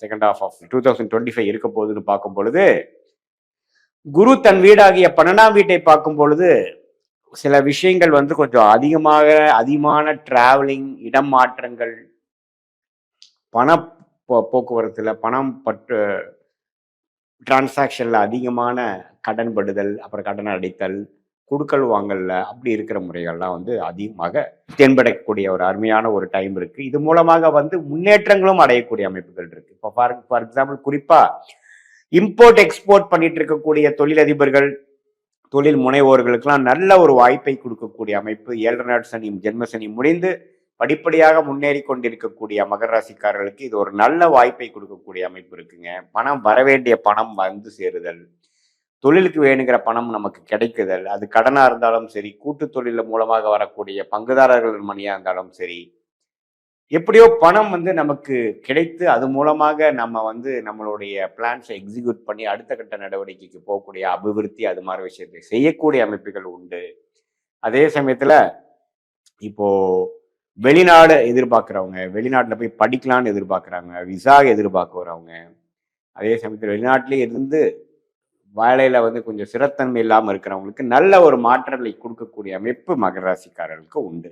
Second half of 2025 இருக்க போகுதுன்னு பார்க்கும் பொழுது, குரு தன் வீடாகிய 12ஆம் வீட்டை பார்க்கும் பொழுது சில விஷயங்கள் வந்து கொஞ்சம் அதிகமான டிராவலிங், இடம் மாற்றங்கள், பண போக்குவரத்துல பணம் பற்று டிரான்சாக்ஷன்ல அதிகமான கடன் படுதல், அப்புறம் கடன் அடைத்தல், குடுக்கல் வாங்கல்ல அப்படி இருக்கிற முறைகள்லாம் வந்து அதிகமாக தென்படக்கூடிய ஒரு அருமையான ஒரு டைம் இருக்கு. இது மூலமாக வந்து முன்னேற்றங்களும் அடையக்கூடிய அமைப்புகள் இருக்கு. இப்போ ஃபார் எக்ஸாம்பிள் குறிப்பா இம்போர்ட் எக்ஸ்போர்ட் பண்ணிட்டு இருக்கக்கூடிய தொழிலதிபர்கள், தொழில் முனைவோர்களுக்கெல்லாம் நல்ல ஒரு வாய்ப்பை கொடுக்கக்கூடிய அமைப்பு. 7 நாட் சனி, ஜென்ம சனி முடிந்து படிப்படியாக முன்னேறி கொண்டிருக்கக்கூடிய மகர ராசிக்காரர்களுக்கு இது ஒரு நல்ல வாய்ப்பை கொடுக்கக்கூடிய அமைப்பு இருக்குங்க. பணம் வரவேண்டிய பணம் வந்து சேருதல், தொழிலுக்கு வேணுங்கிற பணம் நமக்கு கிடைக்குதல், அது கடனா இருந்தாலும் சரி, கூட்டு தொழில் மூலமாக வரக்கூடிய பங்குதாரர்கள் மணியா இருந்தாலும் சரி, எப்படியோ பணம் வந்து நமக்கு கிடைத்து அது மூலமாக நம்ம வந்து நம்மளுடைய பிளான்ஸை எக்ஸிக்யூட் பண்ணி அடுத்த கட்ட நடவடிக்கைக்கு போகக்கூடிய அபிவிருத்தி அது மாதிரி விஷயத்தை செய்யக்கூடிய அமைப்புகள் உண்டு. அதே சமயத்துல இப்போ வெளிநாடு எதிர்பார்க்குறவங்க, வெளிநாட்டில் போய் படிக்கலான்னு எதிர்பார்க்குறாங்க, விசா எதிர்பார்க்குறவங்க, அதே சமயத்தில் வெளிநாட்டிலே இருந்து வேலையில வந்து கொஞ்சம் சிறத்தன்மை இல்லாமல் இருக்கிறவங்களுக்கு நல்ல ஒரு மாற்றங்களை கொடுக்கக்கூடிய அமைப்பு மகர ராசிக்காரர்களுக்கு உண்டு.